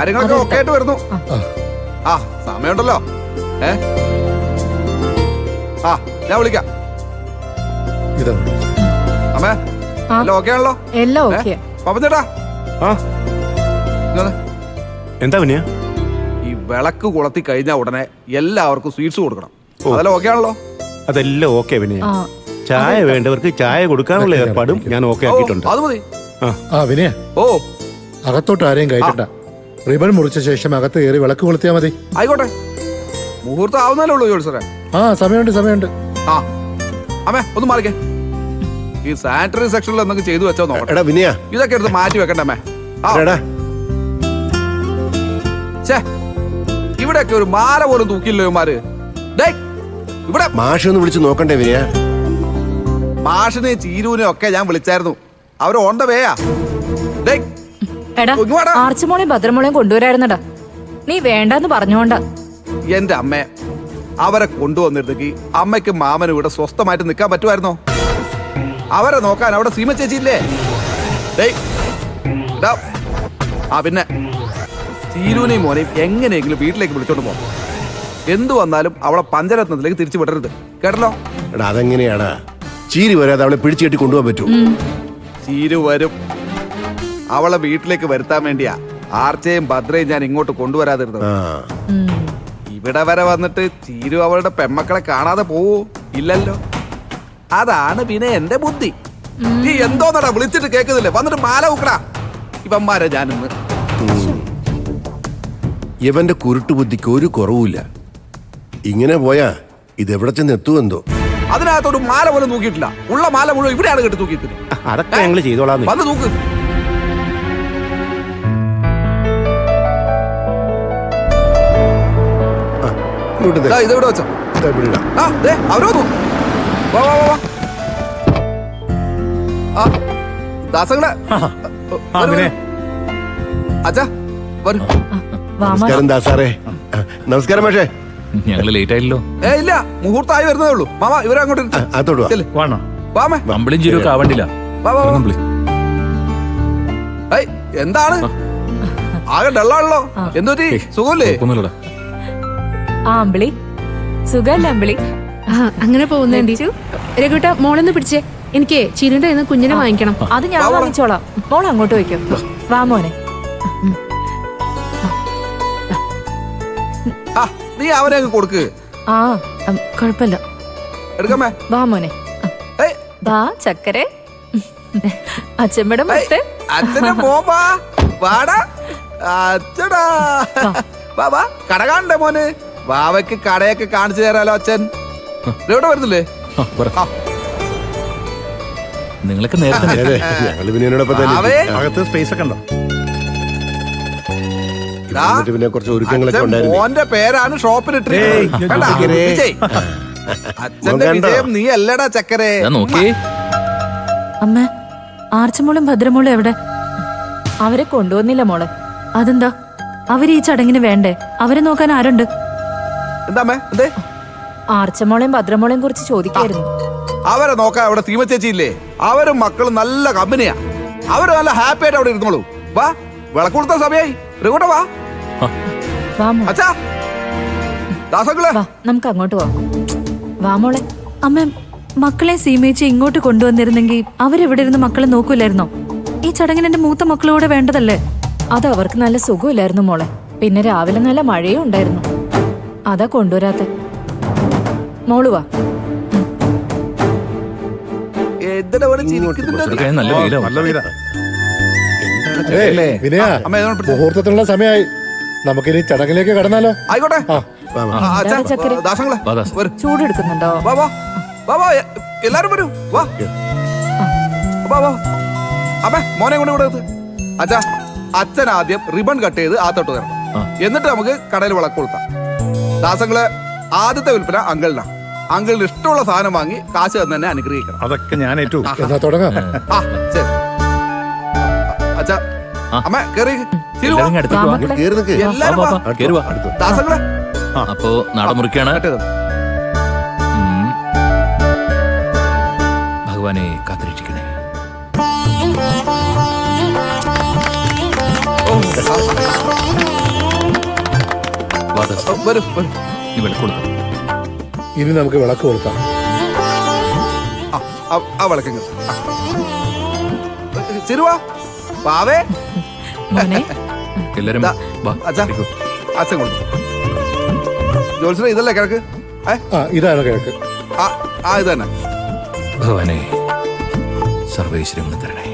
കാര്യങ്ങളൊക്കെ ഒക്കെ ആയിട്ട് വരുന്നു. ആ സമയമുണ്ടല്ലോ. ആ ഞാൻ വിളിക്കാം. അമ്മേ എല്ലാം ഓക്കെ ആണല്ലോ? എല്ലാം ഓക്കെ. പപ്പച്ചേട്ടാ എന്താ വിനയ? ഈ വിളക്ക് കൊളുത്തി കഴിഞ്ഞ ഉടനെ എല്ലാവർക്കും സ്വീറ്റ്സ് കൊടുക്കണം. അതെല്ലാം ഓക്കെ ആണല്ലോ? അതെല്ലാം ഓക്കെ വിനയ. ചായ വേണ്ടവർക്ക് ചായ കൊടുക്കാനുള്ള ഏർപ്പാടും ഞാൻ ഓക്കെ ആക്കിയിട്ടുണ്ട്. അത് മതി. വിനയ, ഓ അകത്തോട്ട് ആരെയും കയറ്റണ്ട. റിബൺ മുറിച്ച ശേഷം അകത്ത് കയറി വിളക്ക് കൊളുത്തിയാ മതി. ആയിക്കോട്ടെ. മുഹൂർത്തം ആവുന്നല്ലേ ഉള്ളൂ ജോലി സാറേ. സമയമുണ്ട്. ആ അമ്മേ ഒന്ന് മാറിക്കേ. ഈ സാനിറ്ററി സെക്ഷനിൽ എന്തെങ്കിലും ചെയ്തു വെച്ചോ നോക്കട്ടെ. വിനയ, ഇതൊക്കെ എടുത്ത് മാറ്റി വെക്കണ്ടേ? ഇവിടെയൊക്കെ ഒരു മാല പോലും തൂക്കിയില്ലോ ഇവന്മാര്. ഇവിടെ മാഷൊന്ന് വിളിച്ച് നോക്കണ്ടേ വിനയ? മാഷിനെയും ചീരൂനെയും ഒക്കെ ഞാൻ വിളിച്ചായിരുന്നു. അവര് ഓണ്ട വേയാ. ആർച്ചുമോളെയും ഭദ്രമോളെയും കൊണ്ടുവരായിരുന്നടാ. നീ വേണ്ടെന്ന് പറഞ്ഞോണ്ടാ. എന്റെ അമ്മ അവരെ കൊണ്ടുവന്നിരുന്നെങ്കിൽ അമ്മയ്ക്കും മാമനും ഇവിടെ സ്വസ്ഥമായിട്ട് നിൽക്കാൻ പറ്റുമായിരുന്നോ? അവരെ നോക്കാൻ അവിടെ സീമ ചേച്ചിയില്ലേ? പിന്നെ ചീരൂനെയും മോനെയും എങ്ങനെയെങ്കിലും വീട്ടിലേക്ക് വിളിച്ചോണ്ട് പോകാം. എന്തു വന്നാലും അവളെ പഞ്ചരത്നത്തിലേക്ക് തിരിച്ചു വിടരുത്, കേട്ടല്ലോ? അതെങ്ങനെയാടാ? ചീരി വരാതെ അവളെ പിടിച്ചു കെട്ടി കൊണ്ടുപോകാൻ പറ്റൂ? ചീരു വരും. അവളെ വീട്ടിലേക്ക് വരുത്താൻ വേണ്ടിയാ ആർച്ചയും ഭദ്രയും ഞാൻ ഇങ്ങോട്ട് കൊണ്ടുവരാതിരുന്നത്. ഇവിടെ വരെ വന്നിട്ട് ചീരു അവളുടെ പെമ്മക്കളെ കാണാതെ പോവോ? ഇല്ലല്ലോ. അതാണ് പിന്നെ എന്റെ ബുദ്ധി. നീ എന്തോന്നടാ വിളിച്ചിട്ട് കേൾക്കുന്നില്ലേ? വന്നിട്ട് മാല വെക്കടാ. ഇവന്മാരെ ഞാനിന്ന് ഇവന്റെ കുരുട്ടുബുദ്ധിക്ക് ഒരു കുറവുമില്ല. ഇങ്ങനെ പോയാ ഇതെവിടെ ചെന്ന് എത്തുമെന്തോ. അതിനകത്തോട് മാല പോലും തൂക്കിയിട്ടില്ല. ഉള്ള മാല മുഴുവൻ ഇവിടെയാണ് കെട്ടി തൂക്കിയിട്ടില്ല. അതൊക്കെ ഞങ്ങൾ ചെയ്തോളാം. വന്ന് തൂക്ക്. ഇതെവിടെ വെച്ചോ? അവരോ ദാസങ്ങളെ അച്ഛാ വരൂ. നമസ്കാരം ദാസാറേ. നമസ്കാരം പക്ഷേ ഞങ്ങള് ലേറ്റ് ആയില്ലോ. ഇല്ല, മുഹൂർത്തമായി വരുന്നതേ ഉള്ളൂ. മാമ ഇവരെ അങ്ങോട്ട് എന്താണ് ആകെ ഡള്ളാണല്ലോ? എന്തോറ്റി? സുഖല്ലേ? അമ്പിളി സുഖല്ലേ? അമ്പിളി അങ്ങനെ പോകുന്നേന്തി. രഘുട്ട മോളൊന്ന് പിടിച്ചേ. എനിക്ക് ചിരുന്റെ കുഞ്ഞിനെ വാങ്ങിക്കണം. അത് ഞാൻ വാങ്ങിച്ചോളാം. മോൾ അങ്ങോട്ട് വയ്ക്കും. വാ മോനെ. നീ അവനെ കൊടുക്ക്. കൊഴപ്പല്ല. എടുക്കമ്മേ. വാ മോനെ. വാ ചക്കരെ. അച്ഛമ്മയുടെ മുത്ത്. അച്ഛനെ പോവാ. വാടാ അച്ഛടാ. വാ കട കാണണ്ടേ മോന്? വാവയ്ക്ക് കടയൊക്കെ കാണിച്ചു തരാലോ അച്ഛൻ. എവിടെ വരുന്നില്ലേ? നിങ്ങളൊക്കെ നേരത്തെ സ്പേസ് ഒക്കെ ഉണ്ടോ? മോന്റെ പേരാണ് ഷോപ്പിൽ അച്ഛന്റെ വിജയം നീ അല്ലടാ ചക്കരെ. നോക്കിയേ അമ്മ, ആർച്ചമോളും ഭദ്രമോളും എവിടെ? അവരെ കൊണ്ടുവന്നില്ല മോളെ. അതെന്താ? അവര് ഈ ചടങ്ങിന് വേണ്ടേ? അവരെ നോക്കാൻ ആരുണ്ട്? എന്താ? ആർച്ചമോളെയും ഭദ്രമോളെയും കുറിച്ച് ചോദിക്കായിരുന്നു. അവരെ നോക്കാൻ അവിടെ സീമ ചേച്ചി ഇല്ലേ? അവരും മക്കളും നല്ല കമ്പനിയാ. അവര് നല്ല ഹാപ്പി ആയിട്ട് അവിടെ ഇരുന്നോളൂ. വാ, വിളക്ക് കൊടുത്ത സമയായി. വാ അച്ഛാ. ദാസങ്ങളെ നമുക്ക് അങ്ങോട്ട് പോവാം. വാ മോളെ. അമ്മ, മക്കളെ സീമേച്ചി ഇങ്ങോട്ട് കൊണ്ടുവന്നിരുന്നെങ്കിൽ അവരെവിടെ ഇരുന്ന് മക്കളെ നോക്കൂലായിരുന്നോ? ഈ ചടങ്ങിന് എന്റെ മൂത്ത മക്കളോടെ വേണ്ടതല്ലേ? അത് അവർക്ക് നല്ല സുഖമില്ലായിരുന്നു മോളെ. പിന്നെ രാവിലെ നല്ല മഴയും ഉണ്ടായിരുന്നു. അതാ കൊണ്ടുവരാത്ത. മോള് വാ. മുഹൂർത്തത്തിനുള്ള സമയമായി. നമുക്കിനി ചടങ്ങിലേക്ക് കടന്നാലോ? ആയിക്കോട്ടെ. ചൂടെടുക്കുന്നുണ്ടോ? എല്ലാരും വരൂ. വാ അമ്മ, മോനെ കൊണ്ട് ഇവിടെ അച്ഛാ. അച്ഛൻ ആദ്യം റിബൺ കട്ട് ചെയ്ത് ആത്തോട്ട് തരണം. എന്നിട്ട് നമുക്ക് കടയിൽ വിളക്ക് കൊളുത്താം. ദാസങ്ങള് ആദ്യത്തെ വിൽപ്പന അങ്കിളിനാ. അങ്കിളിന് ഇഷ്ടമുള്ള സാധനം വാങ്ങി കാശ് തന്നെ അനുഗ്രഹിക്കണം. അതൊക്കെ ഞാൻ ഏറ്റു. തുടങ്ങാം. ശരി അച്ഛാ. അമ്മ കേറി. ദാസങ്ങളെ അപ്പോ നാളെ മുറിക്കാണ്. ഭഗവാനെ കാത്തിരക്ഷിക്കണേ. ഓ വാ ദാസ, വരും വരും. നീ വിളക്ക് കൊടുത്തു. ഇനി നമുക്ക് വിളക്ക് കൊളുത്താം. ആ വിളക്കങ്ങ് ചിരുവാ പാവേ. മോനെ എല്ലാരും ദാ, വാ, അച്ഛാ ഇരിക്കൂ. അച്ഛൻ കൊടുത്തു. ജോത്സന ഇതല്ലേ കിഴക്ക്? ഇതാണ് കിഴക്ക്. ഇത് തന്നെ. ഭഗവാനെ സർവേശ്വരം ഒന്ന് തരണേ.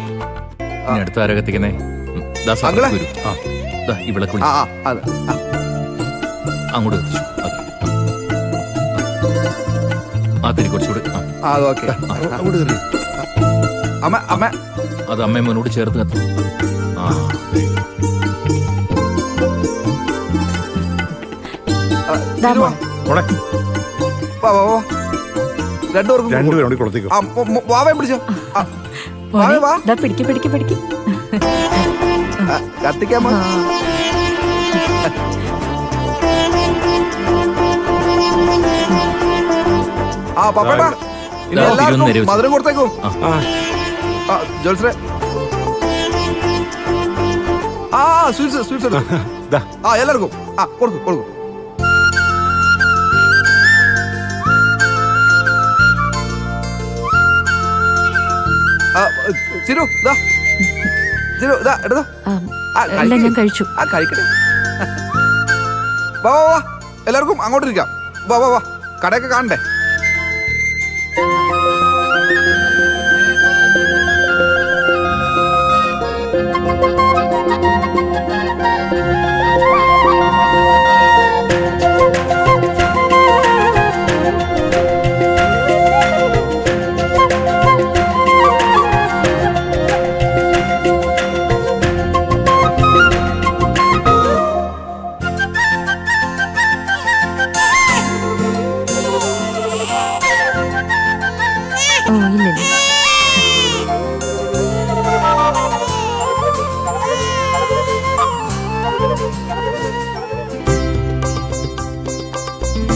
ഇനി അടുത്ത ആരാ കത്തിക്കുന്നേ? ദാസ അങ്കിളെ? വരൂ. ആ ദാ ഈ വിളക്ക് ആ വിളി. അത് അങ്ങോട്ട് കത്തിച്ചു. അത്. ആ തിരി കുറച്ചുകൂടി. ആ അത് ഓക്കെ. അങ്ങോട്ട് കയറി. അമ്മ അമ്മ അത് അമ്മയും മോനോട് ചേർത്ത് കത്തി. ആ ദാ ചിരുവാ. മോനെ. വാ വാ വാ. രണ്ടുപേർക്കും രണ്ടുപേരോട് കൊളുത്തിക്കോ. വാവേ പിടിച്ചോ. മോനെ വാവേ വാ. ദാ പിടിക്ക് പിടിക്ക് പിടിക്ക്. കത്തിക്കാമോ? പപ്പേട്ടാ ഇനി ദാ, എല്ലാവർക്കും ഇരുന്ന് നേരെ വെച്ച്. മധുരം കൊടുത്തേക്കും. ആ. ജോത്സനെ സ്വീറ്റ്സ് സ്വീറ്റ്സ് എടുക്കും. എല്ലാവർക്കും കൊടുക്കും കൊടുക്കും. ചിരു ദാ ചിരു ദാ എടുത്തോ. എല്ലാം ഞാൻ കഴിച്ചു. കഴിക്കട്ടെ. വാ വാ വാ എല്ലാവർക്കും അങ്ങോട്ടിരിക്കാം. വാ വാ വാ കടയൊക്കെ കാണണ്ടേ? ഓ ഇല്ല.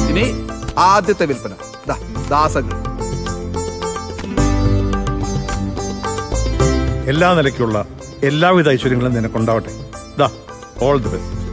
ഇനി ആദ്യത്തെ വിൽപ്പന ദാസങ്ങൾ. എല്ലാ നിലയ്ക്കുള്ള എല്ലാവിധ ഐശ്വര്യങ്ങളും നിനക്കുണ്ടാവട്ടെ. All the best.